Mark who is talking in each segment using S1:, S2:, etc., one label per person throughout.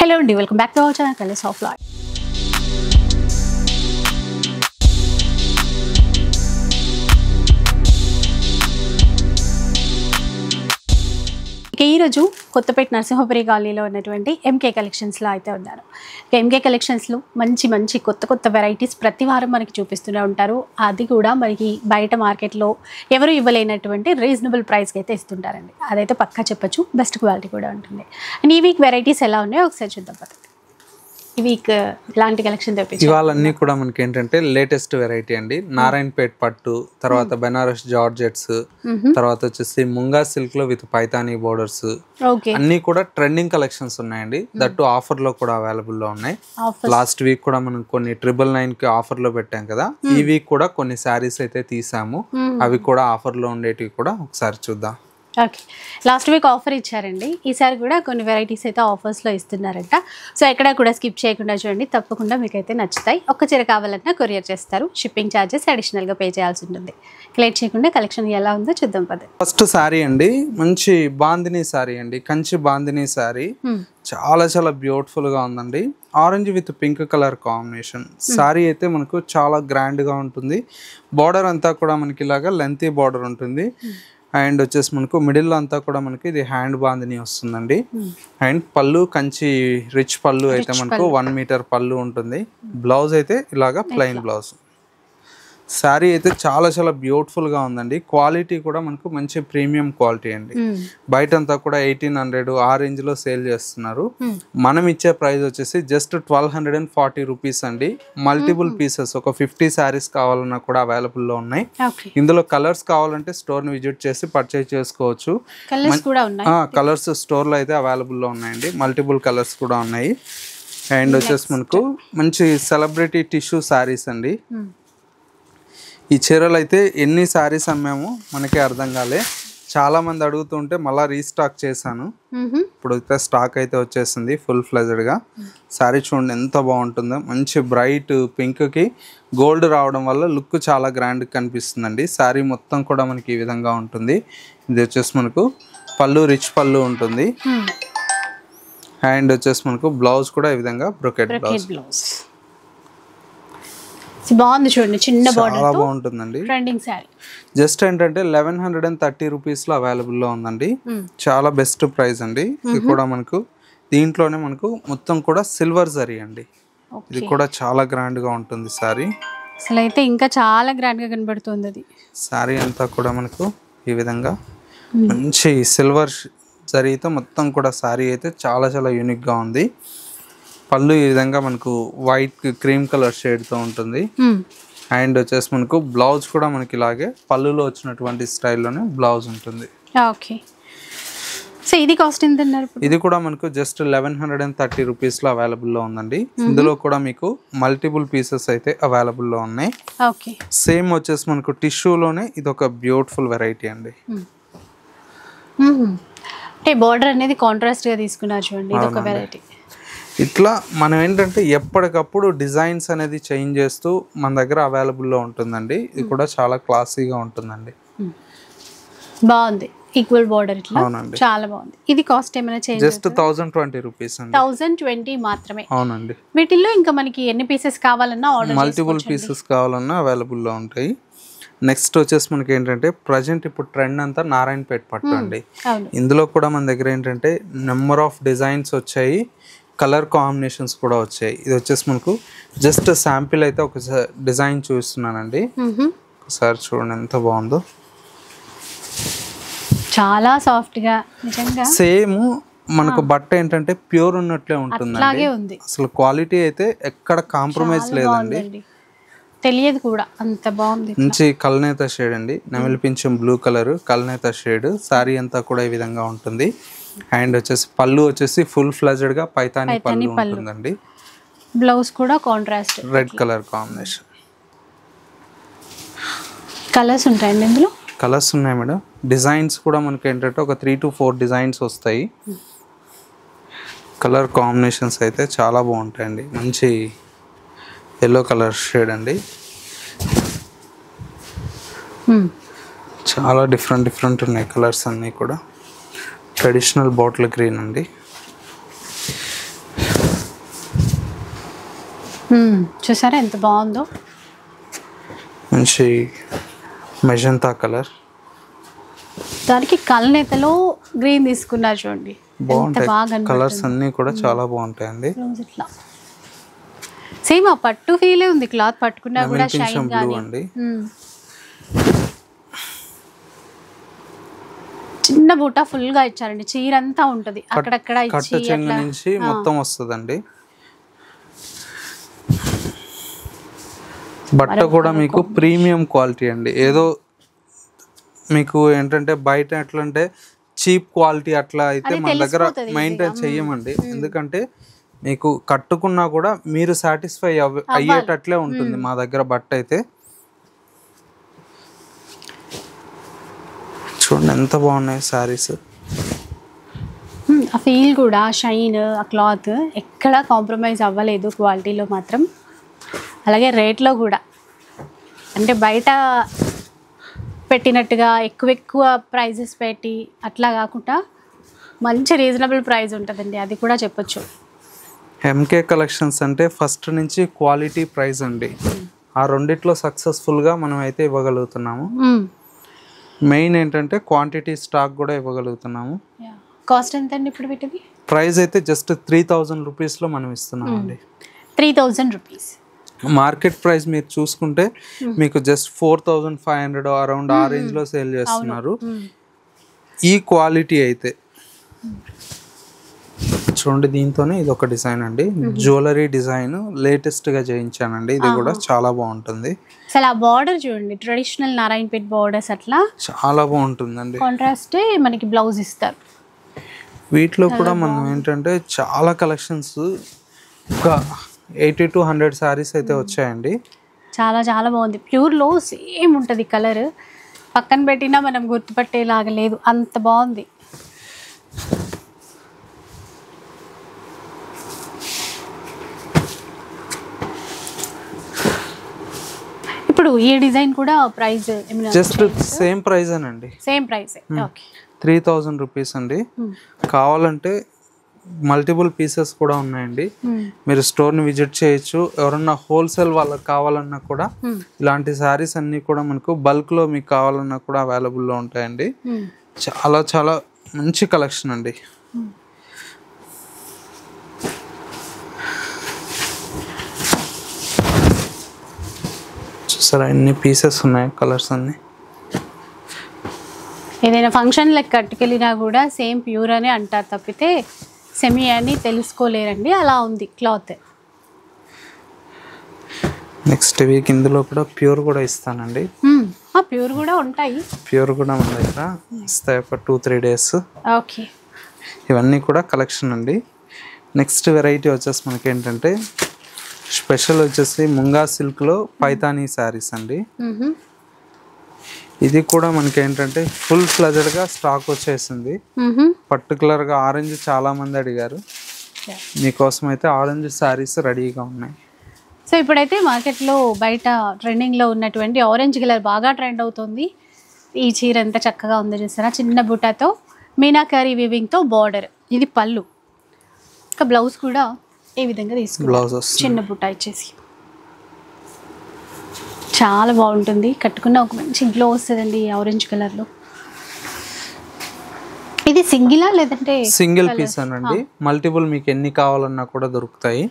S1: Hello and welcome back to our channel Colors of Life. ఈ రోజు కొత్తపేట నరసింహపురి కాలనీలో ఉన్నటువంటి ఎంకే కలెక్షన్స్లో అయితే ఉన్నారు. ఎంకే కలెక్షన్స్లో మంచి కొత్త వెరైటీస్ ప్రతి వారం మనకి చూపిస్తూనే ఉంటారు. అది కూడా మనకి బయట మార్కెట్లో ఎవరు ఇవ్వలేనటువంటి రీజనబుల్ ప్రైస్కి అయితే ఇస్తుంటారండి. అదైతే పక్కా చెప్పొచ్చు. బెస్ట్ క్వాలిటీ కూడా ఉంటుంది. అండ్ ఈ వీక్ వెరైటీస్ ఎలా ఉన్నాయో ఒకసారి చూద్దాం పదండి. ఈ వీక్ ఇలాంటి కలెక్షన్ తెప్పించారు.
S2: ఇవాళ అన్నీ కూడా మనకి ఏంటంటే లేటెస్ట్ వెరైటీ అండి. నారాయణపేట్ పట్టు, తర్వాత బెనారస్ జార్జెట్స్, తర్వాత వచ్చేసి ముంగా సిల్క్ లో విత్ పైతానీ బోర్డర్స్, అన్ని కూడా ట్రెండింగ్ కలెక్షన్స్ ఉన్నాయండి. దట్టు ఆఫర్ లో కూడా అవైలబుల్ లో ఉన్నాయి. లాస్ట్ వీక్ కూడా మనం కొన్ని 999 కి ఆఫర్ లో పెట్టాం కదా. ఈ వీక్ కూడా కొన్ని శారీస్ అయితే తీసాము. అవి కూడా ఆఫర్ లో ఉండేటివి కూడా ఒకసారి చూద్దాం.
S1: ఓకే, లాస్ట్ వీక్ ఆఫర్ ఇచ్చారండి. ఈసారి కూడా కొన్ని వెరైటీస్ అయితే ఆఫర్స్లో ఇస్తున్నారంట. సో ఎక్కడ కూడా స్కిప్ చేయకుండా చూడండి, తప్పకుండా మీకైతే నచ్చుతాయి. ఒక్క చీర కావాలన్నా కొరియర్ చేస్తారు. షిప్పింగ్ ఛార్జెస్ అడిషనల్గా పే చేయాల్సి ఉంటుంది. లేట్ చేయకుండా కలెక్షన్ ఎలా ఉందో చూద్దాం పద.
S2: ఫస్ట్ శారీ అండి, మంచి బాందినీ శారీ అండి, కంచి బాందినీ శారీ. చాలా బ్యూటిఫుల్ గా ఉందండి. Orange with pink colour combination sari అయితే మనకు చాలా గ్రాండ్ గా ఉంటుంది. బార్డర్ అంతా కూడా మనకి ఇలాగా లెంతీ బార్డర్ ఉంటుంది. అండ్ వచ్చేసి మనకు మిడిల్లో అంతా కూడా మనకి ఇది హ్యాండ్ బాందిని వస్తుందండి. అండ్ పళ్ళు కంచి రిచ్ పళ్ళు అయితే మనకు 1 మీటర్ పళ్ళు ఉంటుంది. బ్లౌజ్ అయితే ఇలాగా ప్లెయిన్ బ్లౌజ్. శారీ అయితే చాలా బ్యూటిఫుల్ గా ఉందండి. క్వాలిటీ కూడా మనకు మంచి ప్రీమియం క్వాలిటీ అండి. బయట అంతా కూడా 1800 ఆ రేంజ్ లో సేల్ చేస్తున్నారు. మనం ఇచ్చే ప్రైస్ వచ్చేసి జస్ట్ 1240 రూపీస్ అండి. మల్టిపుల్ పీసెస్, ఒక 50 శారీస్ కావాలన్నా కూడా అవైలబుల్ లో ఉన్నాయి. ఇందులో కలర్స్ కావాలంటే స్టోర్ ని విజిట్ చేసి పర్చేజ్ చేసుకోవచ్చు. కలర్స్ స్టోర్ లో అయితే అవైలబుల్ లో ఉన్నాయండి. మల్టిపుల్ కలర్స్ కూడా ఉన్నాయి. అండ్ వచ్చేసి మనకు మంచి సెలబ్రిటీ టిష్యూ శారీస్ అండి. ఈ చీరలు అయితే ఎన్ని శారీస్ అమ్మామో మనకే అర్థం కాలే. చాలా మంది అడుగుతుంటే మళ్ళీ రీస్టాక్ చేశాను. ఇప్పుడు అయితే స్టాక్ అయితే వచ్చేసింది ఫుల్ ఫ్లెజ్డ్ గా. శారీ చూడండి ఎంత బాగుంటుందో. మంచి బ్రైట్ పింక్ కి గోల్డ్ రావడం వల్ల లుక్ చాలా గ్రాండ్ కనిపిస్తుందండి. శారీ మొత్తం కూడా మనకి ఈ విధంగా ఉంటుంది. ఇది వచ్చేసి మనకు పళ్ళు రిచ్ పళ్ళు ఉంటుంది. అండ్ వచ్చేసి మనకు బ్లౌజ్ కూడా ఈ విధంగా బ్రొకెట్ బ్లౌజ్.
S1: బాగుంది చూడండి, చిన్న బార్డర్
S2: చాలా బాగుంటుందండి.
S1: ట్రెండింగ్ సారీ
S2: జస్ట్ ఏంటంటే 1130 రూపీస్ లో అవైలబుల్ లో ఉందండి. చాలా బెస్ట్ ప్రైస్ అండి. ఇది కూడా మనకు దీంట్లోనే మనకు మొత్తం కూడా సిల్వర్ జరీ అండి. ఇది కూడా చాలా గ్రాండ్ గా ఉంటుంది సారీ.
S1: అసలు అయితే ఇంకా చాలా గ్రాండ్ గా కనబడుతుంది. అది
S2: సారీ అంతా కూడా మనకు ఈ విధంగా మంచి సిల్వర్ జరీతో మొత్తం కూడా సారీ అయితే చాలా యూనిక్ గా ఉంది. పళ్ళు ఈ విధంగా మనకు వైట్ క్రీమ్ కలర్ షేడ్ తో ఉంటుంది. అండ్ వచ్చేసి మనకు బ్లౌజ్ కూడా మనకి ఇలాగే పళ్ళులో వచ్చినటువంటి స్టైల్లోనే బ్లౌజ్ ఉంటుంది.
S1: ఓకే, సో ఇది కాస్ట్ ఎంత అన్నారు?
S2: ఇది కూడా మనకు జస్ట్ 1130 రూపీస్ లో అవైలబుల్ లో ఉందండి. ఇందులో కూడా మీకు మల్టిపుల్ పీసెస్ అయితే అవైలబుల్ లో ఉన్నాయి.
S1: ఓకే,
S2: సేమ్ వచ్చేసి మనకు టిష్యూలోనే ఇది ఒక బ్యూటిఫుల్ వెరైటీ అండి.
S1: అంటే బార్డర్ అనేది కాంట్రాస్ట్ గా తీసుకున్నారు చూడండి. ఇది ఒక వెరైటీ.
S2: ఇట్లా మనం ఏంటంటే ఎప్పటికప్పుడు డిజైన్స్ అనేది చేంజ్ చేస్తూ మన దగ్గర అవైలబుల్లో ఉంటుందండి. ఇది కూడా చాలా క్లాసీగా ఉంటుందండి.
S1: బాగుంది, ఈక్వల్ బార్డర్ ఇట్లా. అవునండి, చాలా బాగుంది. ఇది కాస్ట్ ఏమైనా చేంజ్?
S2: జస్ట్ 1020 రూపీస్ అండి.
S1: 1020 మాత్రమే.
S2: అవునండి.
S1: వీటిల్లో ఇంకా మనకి ఎన్ని పీసెస్ కావాలన్నా ఆర్డర్
S2: మల్టిపుల్ పీసెస్ కావాలన్నా అవైలబుల్లో ఉంటాయి. నెక్స్ట్ వచ్చేసి మనకి ఏంటంటే ప్రజెంట్ ఇప్పుడు ట్రెండ్ అంతా నారాయణపేట్ పట్టు అండి. ఇందులో కూడా మన దగ్గర ఏంటంటే నెంబర్ ఆఫ్ డిజైన్స్ వచ్చాయి, కలర్ కాంబినేషన్స్ కూడా వచ్చాయి. ఇది వచ్చేసి మనకు జస్ట్ శాంపిల్ అయితే ఒక డిజైన్ చూస్తున్నానండి. ఒకసారి చూడండి ఎంత బాగుందో.
S1: చాలా సాఫ్ట్ గా నిజంగా
S2: సేమ్ మనకు బట్ట ఏంటంటే ప్యూర్ ఉన్నట్లే ఉంటుందండి. అసలు క్వాలిటీ అయితే ఎక్కడ కాంప్రమైజ్ లేదండి.
S1: తెలియదు కూడా, అంత బాగుంది.
S2: మంచి కల్నేత షేడ్ అండి, నెమలి పింఛం బ్లూ కలర్ కల్నేత షేడ్. సారీ అంతా కూడా ఈ విధంగా ఉంటుంది. అండ్ వచ్చేసి పళ్ళు వచ్చేసి ఫుల్ ఫ్లెజ్డ్ గా పైతానీ పళ్ళు ఉంటుందండి.
S1: బ్లౌజ్ కూడా contrast
S2: red colour combination.
S1: Colours ఉంటాయండి ఇందులో?
S2: కలర్స్ ఉన్నాయి మేడం. డిజైన్స్ కూడా మనకి ఏంటంటే ఒక 3 to 4 డిజైన్స్ వస్తాయి. కలర్ కాంబినేషన్స్ అయితే చాలా బాగుంటాయండి. మంచి ఎల్లో కలర్ షేడ్ అండి. చాలా డిఫరెంట్ ఉన్నాయి కలర్స్ అన్నీ కూడా. ట్రెడిషనల్ బాటిల్ గ్రీన్ అండి.
S1: చూసారా ఎంత బాగుందో,
S2: మంచి మెజంతా కలర్,
S1: దానికి కలనేతలో గ్రీన్ తీసుకున్నారు చూడండి,
S2: బాగుంటాయి కలర్స్ అన్నీ కూడా చాలా బాగుంటాయండి.
S1: ఇట్లా సేమ్ ఆ పట్టు ఫీలే ఉంది, క్లాత్ పట్టుకున్నా కూడా షైన్ గానీ. చిన్న బూట ఫుల్ గా ఇచ్చారండి, చీర అంతా ఉంటది అక్కడక్కడ
S2: కట్టు చెంగు నుంచి మొత్తం వస్తుందండి. బట్ట కూడా మీకు ప్రీమియం క్వాలిటీ అండి. ఏదో మీకు ఏంటంటే బయట ఎట్లంటే చీప్ క్వాలిటీ అట్లా అయితే మన దగ్గర మెయింటైన్ చెయ్యమండి. ఎందుకంటే మీకు కట్టుకున్నా కూడా మీరు సాటిస్ఫై అయ్యేటట్లే ఉంటుంది మా దగ్గర బట్ట అయితే. చూడండి ఎంత బాగున్నాయి శారీస్.
S1: ఆ ఫీల్ కూడా, షైన్, ఆ క్లాత్ ఎక్కడ కాంప్రమైజ్ అవ్వలేదు క్వాలిటీలో మాత్రం. అలాగే రేట్లో కూడా అంటే బయట పెట్టినట్టుగా ఎక్కువ ప్రైజెస్ పెట్టి అట్లా కాకుండా మంచి రీజనబుల్ ప్రైస్ ఉంటుందండి, అది కూడా చెప్పొచ్చు.
S2: ఎంకే కలెక్షన్స్ అంటే ఫస్ట్ నుంచి క్వాలిటీ ప్రైస్ అండి. ఆ రెండిట్లో సక్సెస్ఫుల్గా మనం అయితే ఇవ్వగలుగుతున్నాము. మెయిన్ ఏంటంటే క్వాంటిటీ స్టాక్ కూడా ఇవ్వగలుగుతున్నాము.
S1: కాస్ట్ ఎంత అండి ఇప్పుడు వీటిది?
S2: ప్రైస్ అయితే జస్ట్ 3000 రూపీస్లో మనం ఇస్తున్నాం అండి.
S1: 3000 రూపీస్.
S2: మార్కెట్ ప్రైస్ మీరు చూసుకుంటే మీకు జస్ట్ 4500 అరౌండ్ ఆ రేంజ్లో సేల్ చేస్తున్నారు. ఈ క్వాలిటీ అయితే చూడండి, దీంతోనే ఇది ఒక డిజైన్ అండి, జ్యువెలరీ డిజైన్ లేటెస్ట్గా చేయించానండి. ఇది కూడా చాలా బాగుంటుంది.
S1: అసలు ఆ బార్డర్ చూడండి, ట్రెడిషనల్ నారాయణపేట్ బార్డర్స్ అట్లా
S2: చాలా బాగుంటుందండి.
S1: కాంట్రాస్ట్ మనకి బ్లౌజ్ ఇస్తారు.
S2: వీటిలో కూడా మనం ఏంటంటే చాలా కలెక్షన్స్, ఒక 80 to 100 శారీస్ అయితే వచ్చాయండి.
S1: చాలా చాలా బాగుంది. ప్యూర్లో సేమ్ ఉంటుంది కలర్, పక్కన పెట్టినా మనం గుర్తుపట్టేలాగా లేదు, అంత బాగుంది. ఇప్పుడు ఈ డిజైన్ కూడా ప్రైస్
S2: జస్ట్ సేమ్ ప్రైస్ అండి.
S1: Same price. ఓకే,
S2: 3000 రూపీస్ అండి. కావాలంటే మల్టిపుల్ పీసెస్ కూడా ఉన్నాయండి, మీరు స్టోర్ని విజిట్ చేయొచ్చు. ఎవరన్నా హోల్సేల్ వాళ్ళకి కావాలన్నా కూడా ఇలాంటి శారీస్ అన్నీ కూడా మనకు బల్క్లో మీకు కావాలన్నా కూడా అవైలబుల్లో ఉంటాయండి. చాలా చాలా మంచి కలెక్షన్ అండి. చూసారా ఎన్ని పీసెస్ ఉన్నాయి, కలర్స్ అన్నీ.
S1: ఏదైనా ఫంక్షన్ లెక్క కట్టుకెళ్ళినా కూడా సేమ్ ప్యూర్ అని అంటారు తప్పితే సెమీ అని తెలుసుకోలేరండి, అలా ఉంది క్లాత్.
S2: నెక్స్ట్ వీక్ ఇందులో కూడా ప్యూర్ కూడా ఇస్తానండి.
S1: ప్యూర్ కూడా ఉంటాయి,
S2: ప్యూర్ కూడా మన దగ్గర ఇస్తాయి ఒక 2-3 డేస్.
S1: ఓకే,
S2: ఇవన్నీ కూడా కలెక్షన్ అండి. నెక్స్ట్ వెరైటీ వచ్చేసి మనకి ఏంటంటే స్పెషల్ వచ్చేసి ముంగా సిల్క్లో పైతానీ శారీస్ అండి. ఇది కూడా మనకి ఏంటంటే ఫుల్ ఫ్లెజెడ్గా స్టాక్ వచ్చేసింది. పర్టికులర్గా ఆరెంజ్ చాలా మంది అడిగారు, మీకోసం అయితే ఆరెంజ్ శారీస్ రెడీగా ఉన్నాయి.
S1: సో ఇప్పుడైతే మార్కెట్లో బయట ట్రెండింగ్లో ఉన్నటువంటి ఆరెంజ్ కలర్ బాగా ట్రెండ్ అవుతుంది. ఈ చీర ఎంత చక్కగా ఉందో చూసారా, చిన్న బుట్టాతో మీనాకారి వీవింగ్తో బార్డర్, ఇది పళ్ళు. ఇంకా బ్లౌజ్ కూడా ఈ విధంగా తీసుకున్నాం, చిన్న బుట్ట ఇచ్చేసి చాలా బాగుంటుంది. కట్టుకున్న ఒక మంచి గ్లో వస్తుందండి ఆరెంజ్ కలర్లో. ఇది సింగిలా లేదంటే
S2: సింగిల్ పీస్ అనండి, మల్టిపుల్ మీకు ఎన్ని కావాలన్నా కూడా దొరుకుతాయి.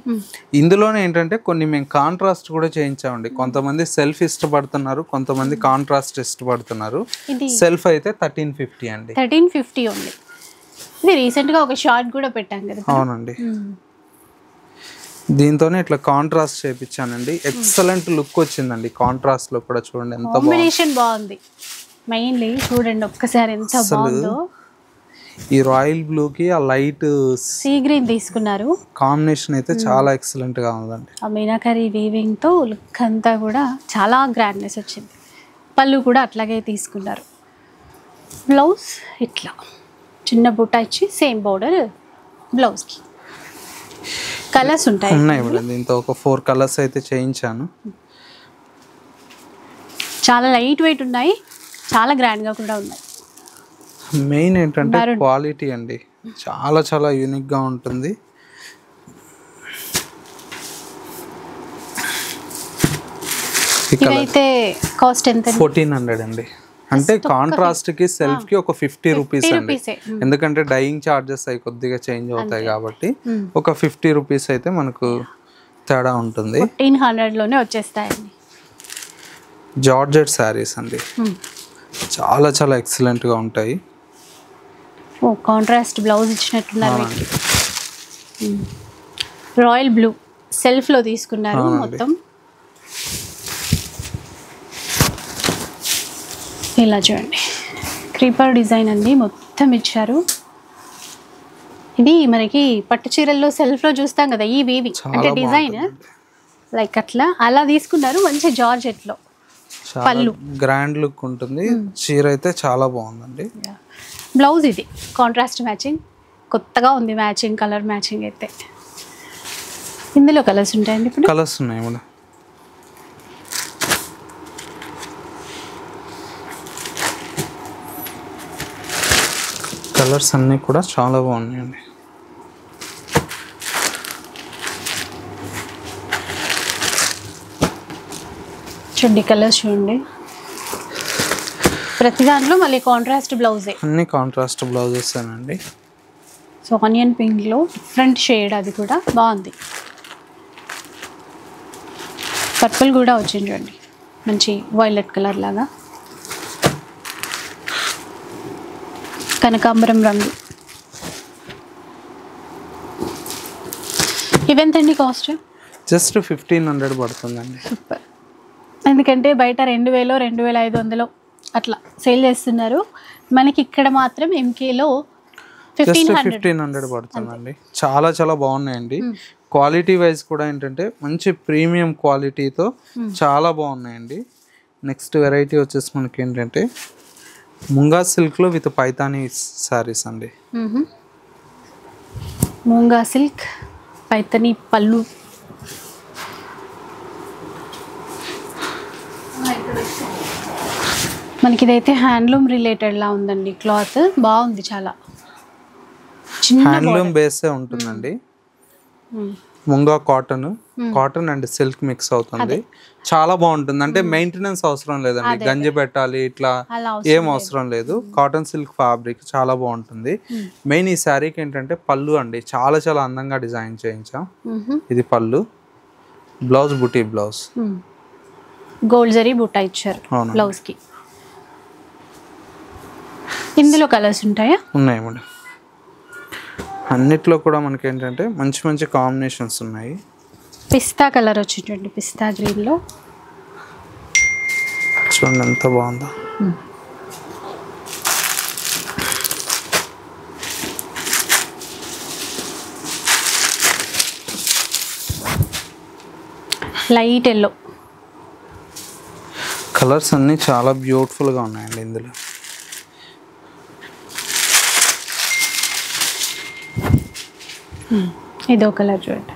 S2: ఇందులోనే ఏంటంటే కొన్ని మేము కాంట్రాస్ట్ కూడా చేయించామండి. కొంతమంది సెల్ఫ్ ఇష్టపడుతున్నారు, కొంతమంది కాంట్రాస్ట్ ఇష్టపడుతున్నారు. సెల్ఫ్ అయితే 1350 అండి.
S1: 1350 ఉంది. ఇది రీసెంట్గా ఒక షార్ట్ కూడా పెట్టాం కదా.
S2: అవునండి, దీంతోనే ఇట్లా కాంట్రాస్ట్ చేయించానండి. ఎక్సలెంట్ లుక్ వచ్చిందండి కాంట్రాస్ట్ లో కూడా. చూడండి ఎంత
S1: కాంబినేషన్ బాగుంది. మెయిన్లీ చూడండి ఒక్కసారి ఎంత బాగుందో.
S2: ఈ రాయల్ బ్లూ కి ఆ లైట్
S1: సీ గ్రీన్ తీసుకున్నారు,
S2: కాంబినేషన్ అయితే చాలా ఎక్సలెంట్ గా ఉందండి.
S1: ఆ మీనాకరీ వీవింగ్ తో లుక్ అంతా కూడా చాలా గ్రాండ్నెస్ వచ్చింది. పళ్ళు కూడా అట్లాగే తీసుకున్నారు. బ్లౌజ్ ఇట్లా చిన్న బుట్ట ఇచ్చి సేమ్ బోర్డర్ బ్లౌజ్కి. కలర్స్ ఉంటాయి
S2: మేడం, దీంతో ఒక 4 కలర్స్ అయితే చేయించాను.
S1: చాలా లైట్ వెయిట్ ఉన్నాయి, చాలా గ్రాండ్గా కూడా ఉన్నాయి.
S2: మెయిన్ ఏంటంటే క్వాలిటీ అండి, చాలా చాలా యూనిక్గా ఉంటుంది.
S1: ఇవైతే కాస్ట్ ఎంత?
S2: 1400 అండి. అంటే కాంట్రాస్ట్ కి సెల్ఫ్ కి ఒక 50 రూపీస్ అండి, ఎందుకంటే డైయింగ్ చార్జెస్ అవి కొద్దిగా చేంజ్ అవుతాయి కాబట్టి ఒక 50 రూపీస్ అయితే మనకు తేడా ఉంటుంది.
S1: 1400 లోనే వచ్చేస్తాయండి.
S2: జార్జెట్ శారీస్ అండి, చాలా చాలా ఎక్సలెంట్ గా ఉంటాయి.
S1: ఓ కాంట్రాస్ట్ బ్లౌజ్ ఇచ్చినట్టున్నారు. రాయల్ బ్లూ సెల్ఫ్ లో తీసుకున్నారు మొత్తం. ఇలా చూడండి, క్రీపర్ డిజైన్ అండి మొత్తం ఇచ్చారు. ఇది మనకి పట్టు చీరల్లో సెల్ఫ్ లో చూస్తాం కదా, ఈ వీవి అంటే డిజైన్ లైక్ అలా తీసుకున్నారు. మంచి జార్జెట్ లో పళ్ళు
S2: గ్రాండ్ లుక్ ఉంటుంది. చీర అయితే చాలా బాగుందండి.
S1: బ్లౌజ్ ఇది కాంట్రాస్ట్ మ్యాచింగ్, కొత్తగా ఉంది మ్యాచింగ్, కలర్ మ్యాచింగ్ అయితే. ఇందులో కలర్స్ ఉంటాయండి, ఇప్పుడు
S2: కలర్స్ ఉన్నాయి మేడం. కలర్స్ అన్నీ కూడా చాలా బాగున్నాయండి.
S1: చూడండి కలర్స్ చూడండి, ప్రతి దాంట్లో మళ్ళీ కాంట్రాస్ట్ బ్లౌజే,
S2: అన్ని కాంట్రాస్ట్ బ్లౌజెస్ అండి.
S1: సో ఆనియన్ పింక్ లో డిఫరెంట్ షేడ్, అది కూడా బాగుంది. పర్పుల్ కూడా వచ్చింది చూడండి, మంచి వైలెట్ కలర్ లాగా. కనకాంబరం రంగు. ఇవెంతండి కాస్ట్?
S2: జస్ట్ 1500 పడుతుందండి.
S1: సూపర్, ఎందుకంటే బయట 2000 2500 అట్లా సేల్ చేస్తున్నారు, మనకి ఇక్కడ మాత్రం ఎంకేలో
S2: 1500 పడుతుందండి. చాలా చాలా బాగున్నాయండి. క్వాలిటీ వైజ్ కూడా ఏంటంటే మంచి ప్రీమియం క్వాలిటీతో చాలా బాగున్నాయండి. నెక్స్ట్ వెరైటీ వచ్చేసి మనకి ఏంటంటే ముంగా సిల్క్ లో విత్ పైతానీ సారీస్ అండి.
S1: ముంగా సిల్క్ పైతానీ పళ్ళు. మనకి ఇదైతే హ్యాండ్లూమ్ రిలేటెడ్ లా ఉందండి, క్లాత్ బాగుంది చాలా.
S2: హ్యాండ్లూమ్ బేసే ఉంటుందండి. Munga cotton and silk mix అవుతుంది. చాలా బాగుంటుంది, అంటే మెయింటెనెన్స్ అవసరం లేదండి, గంజి పెట్టాలి ఇట్లా ఏం అవసరం లేదు. కాటన్ సిల్క్ ఫ్యాబ్రిక్ చాలా బాగుంటుంది. మెయిన్ ఈ శారీకి ఏంటంటే పళ్ళు అండి, చాలా చాలా అందంగా డిజైన్ చేయించాం. ఇది పళ్ళు, బ్లౌజ్ బుటీ బ్లౌజ్,
S1: గోల్డ్ జరీ బుట్ట ఇచ్చారు బ్లౌజ్ కి. ఇందులో కలర్స్ ఉంటాయా?
S2: ఉన్నాయి మేడం. అన్నిట్లో కూడా మనకి ఏంటంటే మంచి మంచి కాంబినేషన్స్ ఉన్నాయి.
S1: పిస్తా కలర్ వచ్చిందండి, పిస్తా గ్రీన్ లో
S2: చూడండి ఎంత బాగుందో.
S1: Light yellow.
S2: కలర్స్ అన్నీ చాలా బ్యూటిఫుల్గా ఉన్నాయండి ఇందులో.
S1: ఇదో కలర్ చూడండి,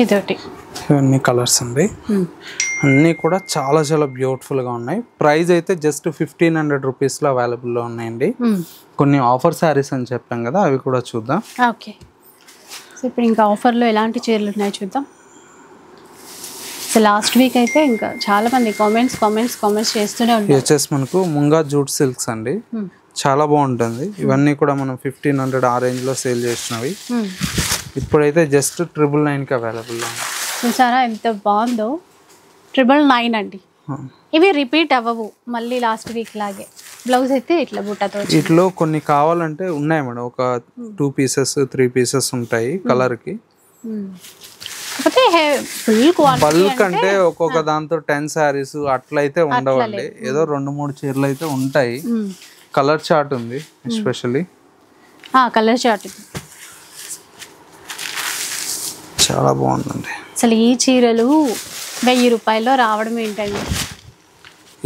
S1: ఇదొకటి.
S2: ఇవన్నీ కలర్స్ అండి, అన్నీ కూడా చాలా చాలా బ్యూటిఫుల్గా ఉన్నాయి. ప్రైస్ అయితే జస్ట్ 1500 రూపీస్లో అవైలబుల్లో ఉన్నాయండి. కొన్ని ఆఫర్ శారీస్ అని చెప్పాం కదా, అవి కూడా చూద్దాం.
S1: ఓకే, సో ఇప్పుడు ఇంకా ఆఫర్లో ఎలాంటి చీరలు ఉన్నాయో చూద్దాం. సో లాస్ట్ వీక్ అయితే ఇంకా చాలా మంది కామెంట్స్ చేస్తూనే ఉంటారు.
S2: వచ్చేసి మనకు ముంగా జూట్ సిల్క్స్ అండి, చాలా బాగుంటుంది. ఇవన్నీ కూడా మనం 1500 ఆ రేంజ్లో సేల్ చేసినవి. ఇప్పుడైతే జస్ట్ 999కి అవైలబుల్లో ఉంది.
S1: చూసారా ఎంత బాగుందో, 999 అండి. ఇవి రిపీట్ అవ్వవు మళ్ళీ లాస్ట్ వీక్ లాగే. బ్లౌజ్ అయితే ఇట్లా బుట్టతో.
S2: ఇట్లో కొన్ని కావాలంటే ఉన్నాయి మేడం, ఒక 2 పీసెస్ 3 పీసెస్ ఉంటాయి కలర్ కి. బల్క్ అంటే ఒక్కొక్క దాంతో 10 సారీస్ అట్లయితే ఉండవండి, ఏదో 2-3 చీరలు అయితే ఉంటాయి. కలర్ చార్ట్ ఉంది, ఎస్పెషల్లీ
S1: కలర్ చార్ట్
S2: చాలా బాగుందండి.
S1: అసలు ఈ చీరలు 1000 రూపాయల్లో రావడం ఏంటండి.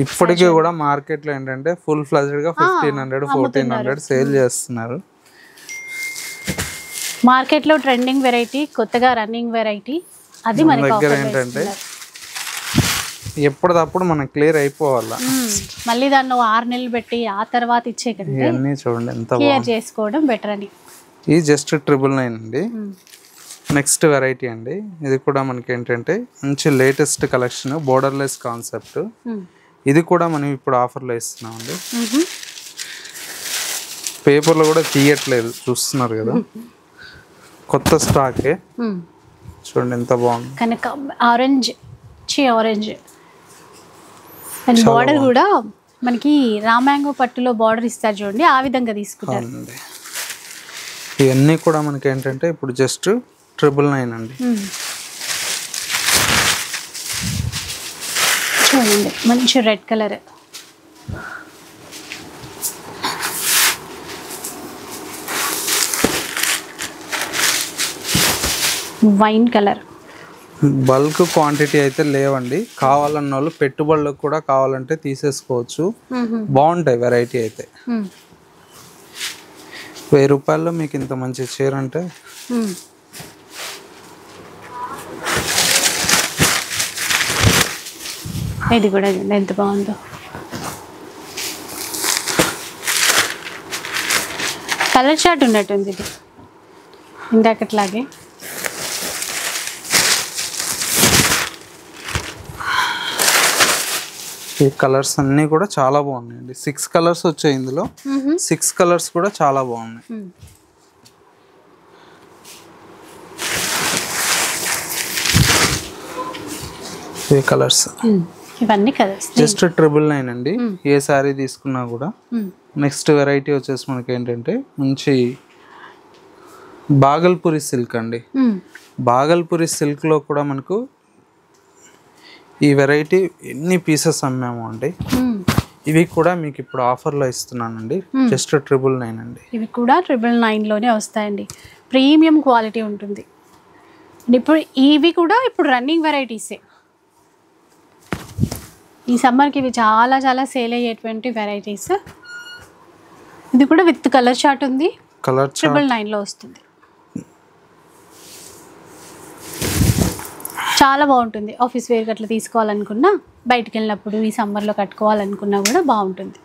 S2: ఇప్పటికీ కూడా మార్కెట్లో ఏంటంటే ఫుల్ ఫ్లెజ్డ్ గా 1500 1400 సేల్ చేస్తున్నారు.
S1: మార్కెట్లో ట్రెండింగ్ వెరైటీ, కొత్తగా రన్నింగ్ వెరైటీ, అది
S2: మన
S1: మనకి
S2: దగ్గర
S1: ఆఫర్లో
S2: ఏంటంటే
S1: ఇస్తున్నారు.
S2: ఎప్పటిదప్పుడు మనం క్లియర్ అయిపోవాలా.
S1: మళ్ళీ దాన్ని 6 నెలలు పెట్టి ఆ తర్వాత ఇచ్చే కంటే
S2: ఇవన్నీ చూడండి ఎంత
S1: క్లియర్
S2: బాగుంది.
S1: చేసుకోవడం బెటర్ అని.
S2: ఇది జస్ట్ 999 అండి. నెక్స్ట్ వెరైటీ అండి, ఇది కూడా మనకి ఏంటంటే మంచి లేటెస్ట్ కలెక్షన్, బోర్డర్లెస్ కాన్సెప్ట్. ఇది కూడా మనం ఇప్పుడు ఆఫర్లో ఇస్తున్నాం అండి. పేపర్లో కూడా తీయట్లేదు, చూస్తున్నారు కదా, కొత్త స్టాకే. చూడండి ఎంత బాగుంది,
S1: కనుక ఆరెంజ్ అండ్ బార్డర్ కూడా మనకి రామ్యాంగో పట్టులో బార్డర్ ఇస్తారు చూడండి, ఆ విధంగా తీసుకుంటారు.
S2: ఇవన్నీ కూడా మనకి ఏంటంటే ఇప్పుడు జస్ట్ 999 అండి.
S1: చూడండి మంచి red colour, wine colour.
S2: Bulk quantity అయితే లేవండి, కావాలన్న వాళ్ళు పెట్టుబడులకు కూడా కావాలంటే తీసేసుకోవచ్చు. బాగుంటాయి వెరైటీ అయితే. 1000 రూపాయల్లో మీకు ఇంత మంచి చీర అంటే
S1: ఇది కూడా చూడండి ఎంత బాగుందో. కలర్ చార్ట్ ఉన్నట్టుంది ఇది ఇందాకట్లాగే.
S2: ఈ కలర్స్ అన్నీ కూడా చాలా బాగున్నాయండి. 6 కలర్స్ వచ్చాయి ఇందులో. 6 కలర్స్ కూడా చాలా బాగున్నాయి. ఈ కలర్స్
S1: ఇవన్నీ కలర్స్
S2: జస్ట్ 999 అండి. ఏ శారీ తీసుకున్నా కూడా. నెక్స్ట్ వెరైటీ వచ్చేసి మనకి ఏంటంటే మంచి బాగల్పూరి సిల్క్ అండి. బాగల్పూరి సిల్క్లో కూడా మనకు ఈ వెరైటీ ఎన్ని పీసెస్ అమ్మాము అండి. ఇవి కూడా మీకు ఇప్పుడు ఆఫర్లో ఇస్తున్నానండి, జస్ట్ 999 అండి.
S1: ఇవి కూడా 999లోనే వస్తాయండి. ప్రీమియం క్వాలిటీ ఉంటుంది. ఇప్పుడు ఇవి కూడా ఇప్పుడు రన్నింగ్ వెరైటీసే. ఈ సమ్మర్కి ఇవి చాలా చాలా సేల్ అయ్యేటువంటి వెరైటీస్. ఇది కూడా విత్ కలర్ చార్ట్ ఉంది,
S2: కలర్
S1: 999లో వస్తుంది. చాలా బాగుంటుంది. ఆఫీస్ వేర్ అట్లా తీసుకోవాలనుకున్నా, బయటికి వెళ్ళినప్పుడు ఈ సమ్మర్లో కట్టుకోవాలనుకున్నా కూడా బాగుంటుంది.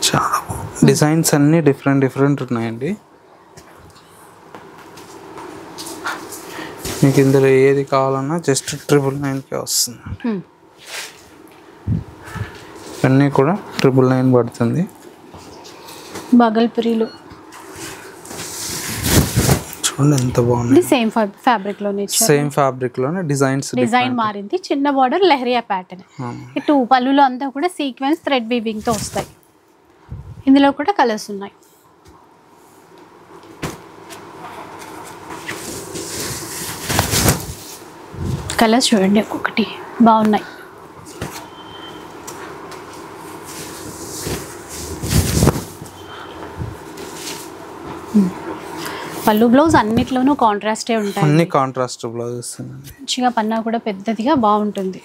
S2: చాలా డిజైన్స్ అన్నీ డిఫరెంట్ ఉన్నాయండి. మీకు ఇందులో ఏది కావాలన్నా జస్ట్ 999కే వస్తుంది. ఇవన్నీ కూడా 999 పడుతుంది.
S1: బాగల్పూరిలో
S2: చూడండి ఎంత బాగుంది.
S1: సేమ్ ఫ్యాబ్రిక్లోనే
S2: సేమ్ ఫ్యాబ్రిక్లోనే డిజైన్
S1: మారింది. చిన్న బార్డర్ లెహరియా ప్యాటర్న్. ఇటు పళ్ళులో అంతా కూడా సీక్వెన్స్ థ్రెడ్ వీవింగ్తో వస్తాయి. ఇందులో కూడా కలర్స్ ఉన్నాయి. కలర్స్ చూడండి ఒక్కొక్కటి బాగున్నాయి. పళ్ళు బ్లౌజ్ అన్నిట్లోనూ కాంట్రాస్టే ఉంటాయి.
S2: అన్ని కాంట్రాస్ట్ బ్లౌజెస్.
S1: మంచిగా పన్నా కూడా పెద్దదిగా బాగుంటుంది.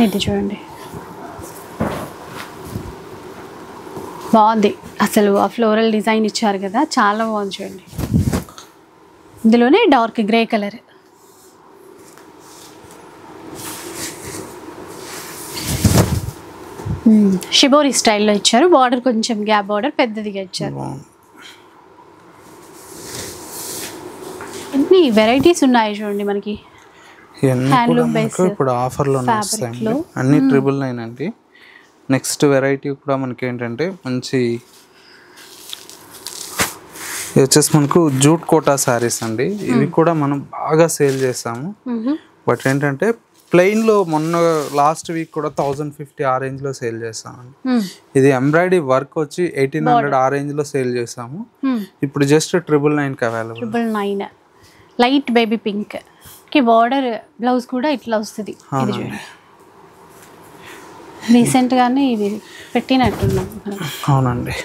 S1: ఇది చూడండి బాగుంది. అసలు ఆ ఫ్లోరల్ డిజైన్ ఇచ్చారు కదా, చాలా బాగుంది చూడండి. ఇందులోనే డార్క్ గ్రే కలర్. షిబోరి స్టైల్లో ఇచ్చారు. బార్డర్ కొంచెం గ్యాప్ బార్డర్ పెద్దదిగా ఇచ్చారు. అన్ని వెరైటీస్ ఉన్నాయి చూడండి మనకి. హ్యాండ్లూమ్ బేస్
S2: ఇప్పుడు ఆఫర్లో వస్తాయండి. అన్ని 999 అండి. నెక్స్ట్ వెరైటీ కూడా మనకి ఏంటంటే మంచి ఇది వచ్చేసి మనకు జూట్ కోటా శారీస్ అండి. ఇవి కూడా మనం బాగా సేల్ చేసాము. బట్ ఏంటంటే ప్లెయిన్లో మొన్న లాస్ట్ వీక్ కూడా 1050 ఆ రేంజ్లో సేల్ చేసామండి. ఇది ఎంబ్రాయిడరీ వర్క్ వచ్చి 1800 ఆ రేంజ్లో సేల్ చేసాము. ఇప్పుడు జస్ట్ 999కి అవైలబుల్.
S1: 999 light baby pink. కి బార్డర్ బ్లౌజ్ కూడా ఇట్లా వస్తుంది. ఇది
S2: అవునండి.
S1: చూడండి, రీసెంట్ గానే ఇది పెట్టినట్టున్నాం.
S2: అవునండి.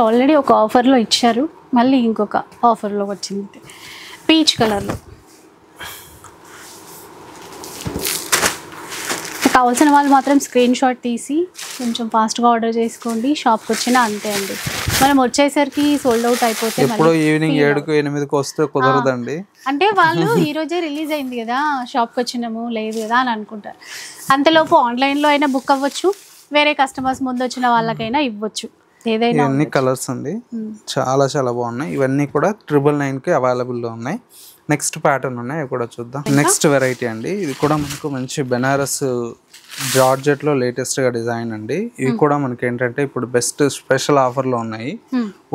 S1: ఆల్రెడీ ఒక ఆఫర్లో ఇచ్చారు, మళ్ళీ ఇంకొక ఆఫర్లో వచ్చింది పీచ్ కలర్లో. కావాల్సిన వాళ్ళు మాత్రం స్క్రీన్ షాట్ తీసి కొంచెం ఫాస్ట్గా ఆర్డర్ చేసుకోండి. షాప్కి వచ్చినా అంతే అండి, మనం వచ్చేసరికి సోల్డ్ అవుట్ అయిపోతే
S2: ఎప్పుడో ఈవినింగ్ 7కు 8కు వస్తే కుదరదండి.
S1: అంటే వాళ్ళు ఈ రోజే రిలీజ్ అయింది కదా, షాప్కి వచ్చినాము లేదు కదా అని అనుకుంటారు. అంతలోపు ఆన్లైన్లో అయినా బుక్ అవ్వచ్చు, వేరే కస్టమర్స్ ముందు వచ్చిన వాళ్ళకైనా ఇవ్వచ్చు, ఏదైనా.
S2: ఇవన్నీ కలర్స్ అండి, చాలా చాలా బాగున్నాయి. ఇవన్నీ కూడా 999కి అవైలబుల్లో ఉన్నాయి. నెక్స్ట్ ప్యాటర్న్ ఉన్నాయి, అవి కూడా చూద్దాం. నెక్స్ట్ వెరైటీ అండి, ఇది కూడా మనకు మంచి బెనారస్ జార్జెట్లో లేటెస్ట్గా డిజైన్ అండి. ఇవి కూడా మనకి ఏంటంటే ఇప్పుడు బెస్ట్ స్పెషల్ ఆఫర్లో ఉన్నాయి.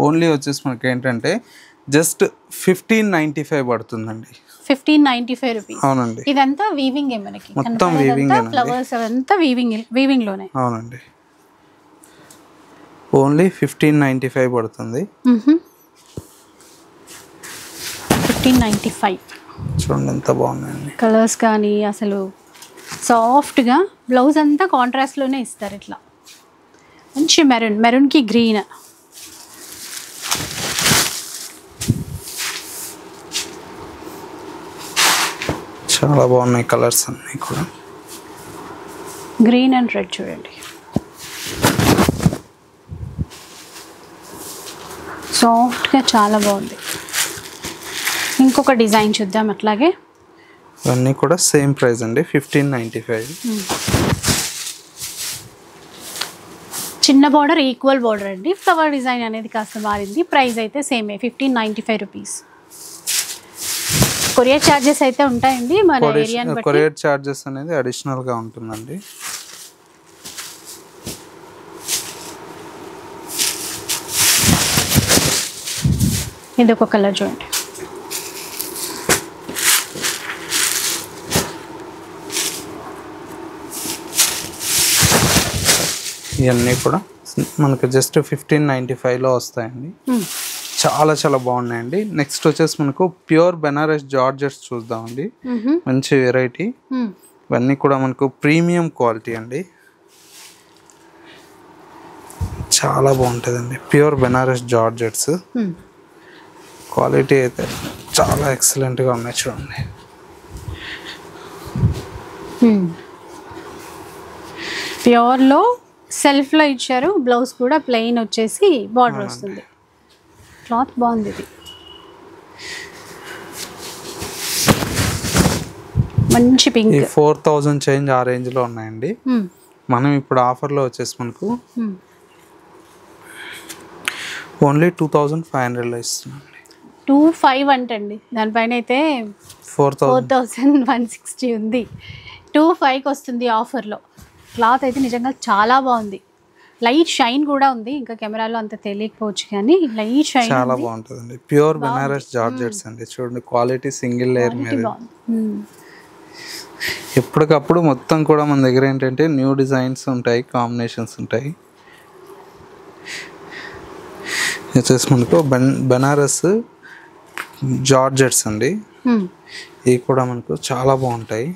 S2: ఓన్లీ వచ్చేసి మనకి ఏంటంటే జస్ట్ 1595 పడుతుందండి.
S1: 1595 రూపీస్.
S2: అవునండి.
S1: ఇదంతా వీవింగ్ మనకి
S2: మొత్తం వీవింగ్,
S1: ఫ్లవర్స్ అవంతా వీవింగ్ లోనే.
S2: అవునండి. ఓన్లీ 1595 పడుతుంది.
S1: 1595.
S2: చూడండి ఎంత బాగున్నాయండి
S1: కలర్స్ కానీ, అసలు సాఫ్ట్గా బ్లౌజ్ అంతా కాంట్రాస్ట్లోనే ఇస్తారు. ఇట్లా మంచి మెరూన్కి గ్రీన్.
S2: చాలా బాగున్నాయి కలర్స్ అన్నీ కూడా.
S1: గ్రీన్ అండ్ రెడ్ చూడండి, సాఫ్ట్గా చాలా బాగుంది. ఇంకొక డిజైన్ చూద్దాం అట్లాగే.
S2: ఇవన్నీ కూడా సేమ్ ప్రైస్ అండి, 1595.
S1: చిన్న బార్డర్, ఈక్వల్ బార్డర్ అండి. ఫ్లవర్ డిజైన్ అనేది కాస్త మారింది. ప్రైస్ అయితే సేమే, 1595 రూపీస్. కొరియర్ ఛార్జెస్ అయితే ఉంటాయండి మన ఏరియాని బట్టి.
S2: కొరియర్ ఛార్జెస్ అనేది అడిషనల్గా ఉంటుందండి.
S1: ఇది ఒక కలర్ చూడండి,
S2: ఇవన్నీ కూడా మనకు జస్ట్ 1595లో వస్తాయండి. చాలా చాలా బాగున్నాయండి. నెక్స్ట్ వచ్చేసి మనకు ప్యూర్ బెనారస్ జార్జెట్స్ చూద్దామండి. మంచి వెరైటీ. ఇవన్నీ కూడా మనకు ప్రీమియం క్వాలిటీ అండి, చాలా బాగుంటుందండి. ప్యూర్ బెనారస్ జార్జెట్స్ క్వాలిటీ అయితే చాలా ఎక్సలెంట్గా ఉన్నాయి చూడండి.
S1: ప్యూర్లో సెల్ఫ్లో ఇచ్చారు. బ్లౌజ్ కూడా ప్లెయిన్ వచ్చేసి బార్డర్ వస్తుంది. క్లాత్ బాగుంది. ఇది మంచి పింక్.
S2: 4000 చేంజ్ ఆ రేంజ్లో ఉన్నాయండి. మనం ఇప్పుడు ఆఫర్లో వచ్చేసి మనకు ఓన్లీ 2500లో ఇస్తున్నాం.
S1: 25 అంటండి, దానిపైన అయితే 4160 ఉంది. 25కి వస్తుంది ఆఫర్లో. క్లాత్ అయితే నిజంగా చాలా బాగుంది. లైట్ షైన్ కూడా ఉంది. ఇంకా కెమెరాలో అంత తెలియకపోవచ్చు కానీ లైట్ షైన్
S2: చాలా బాగుంటుందండి. ప్యూర్ బెనారస్ జార్జెట్స్ అండి. చూడండి క్వాలిటీ సింగిల్ లేయర్ మీద. ఎప్పటికప్పుడు మొత్తం కూడా మన దగ్గర ఏంటంటే న్యూ డిజైన్స్ ఉంటాయి, కాంబినేషన్స్ ఉంటాయి. వచ్చేసి మనకు బెనారస్ జార్జెట్స్ అండి. ఇవి కూడా మనకు చాలా బాగుంటాయి.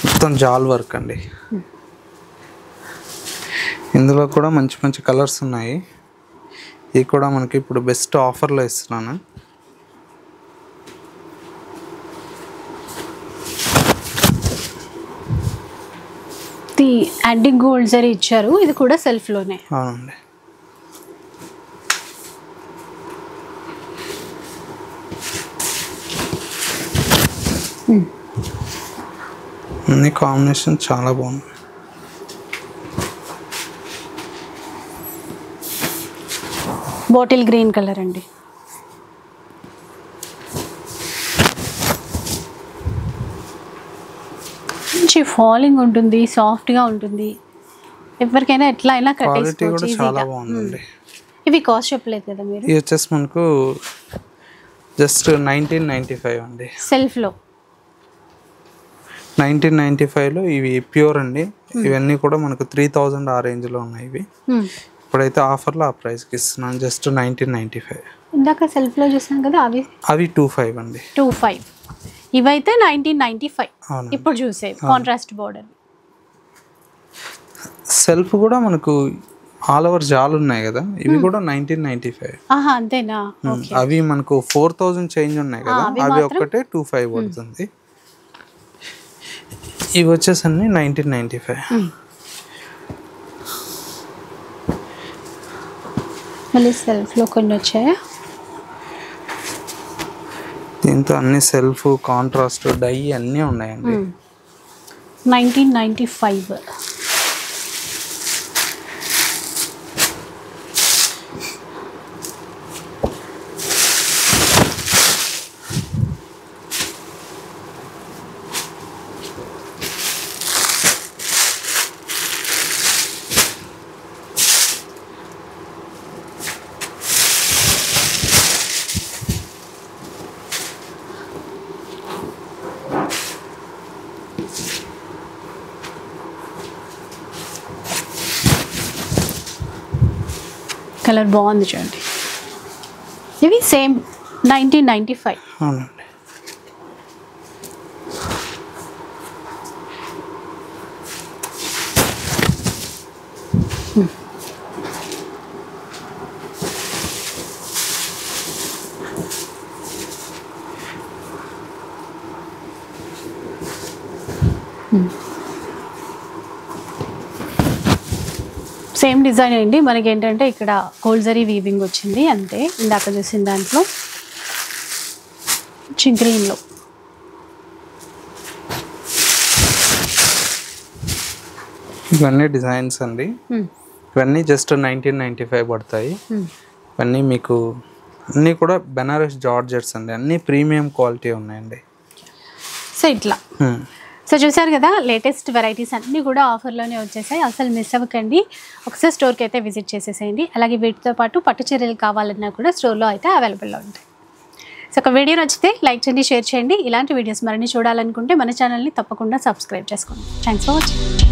S2: మొత్తం జాల్ వర్క్ అండి. ఇందులో కూడా మంచి మంచి కలర్స్ ఉన్నాయి. ఇవి కూడా మనకి ఇప్పుడు బెస్ట్ ఆఫర్లో ఇస్తున్నాను.
S1: యాంటిక్ గోల్డ్ జరీ ఇచ్చారు. ఇది కూడా సెల్ఫ్లోనే.
S2: అవునండి. అన్ని కాంబినేషన్ చాలా బాగుంది.
S1: బాటిల్ గ్రీన్ కలర్ అండి. మంచి ఫాలింగ్ ఉంటుంది, సాఫ్ట్గా ఉంటుంది. ఎవరికైనా ఎట్లా అయినా కట్టేసుకోవచ్చు
S2: చాలా బాగుందండి.
S1: ఇవి కాస్ట్ చెప్పలేదు కదా మీరు?
S2: ఇది వచ్చేసి మనకు జస్ట్ 1995 అండి.
S1: సెల్ఫ్లో
S2: 1995లో ఇవి ప్యూర్ అండి. ఇవన్నీ కూడా మనకు 3000 ఆ రేంజ్లో ఉన్నాయి. ఇవి ఇప్పుడైతే ఆఫర్లో ఆ ప్రైస్కి ఇస్తున్నాను, జస్ట్ 1995.
S1: ఇందాక సెల్ఫ్లో చూసాం కదా
S2: అవి 25 అండి.
S1: 25. ఇవైతే 1995.
S2: అవును.
S1: ఇప్పుడు చూసేది కాంట్రాస్ట్ బోర్డర్.
S2: సెల్ఫ్ కూడా మనకు ఆల్ ఓవర్ జాల్ ఉన్నాయి కదా, ఇవి కూడా 1995.
S1: అంతేనా?
S2: అవి మనకు 4000 చేంజ్ ఉన్నాయి కదా, అవి ఒక్కటే 25 పడుతుంది. ఇవి వచ్చేసి అన్ని 1995.
S1: మళ్ళీ సెల్ఫ్లో కొన్ని వచ్చాయా?
S2: దీంతో అన్ని సెల్ఫ్, కాంట్రాస్ట్, డై అన్నీ ఉన్నాయండి.
S1: 1995. కలర్ బాగుంది చూడండి. ఇవి సేమ్ 1995.
S2: అవునండి.
S1: సేమ్ డిజైన్ అండి. మనకి ఏంటంటే ఇక్కడ గోల్డ్ జరీ వీవింగ్ వచ్చింది అంతే. ఇందాక చూసిన దాంట్లో గ్రీన్లో
S2: ఇవన్నీ డిజైన్స్ అండి. ఇవన్నీ జస్ట్ 1995 పడతాయి. ఇవన్నీ మీకు అన్నీ కూడా బెనారస్ జార్జెట్స్ అండి, అన్నీ ప్రీమియం క్వాలిటీ ఉన్నాయండి.
S1: సో ఇట్లా సో చూసారు కదా, లేటెస్ట్ వెరైటీస్ అన్నీ కూడా ఆఫర్లోనే వచ్చేసాయి. అసలు మిస్ అవ్వకండి. ఒకసారి స్టోర్కి అయితే విజిట్ చేసేసేయండి. అలాగే వీటితో పాటు పట్టు చీరలు కావాలన్నా కూడా స్టోర్లో అయితే అవైలబుల్లో ఉంటాయి. సో ఒక వీడియో నచ్చితే లైక్ చేయండి, షేర్ చేయండి. ఇలాంటి వీడియోస్ మరిన్ని చూడాలనుకుంటే మన ఛానల్ని తప్పకుండా సబ్స్క్రైబ్ చేసుకోండి. Thanks for watching.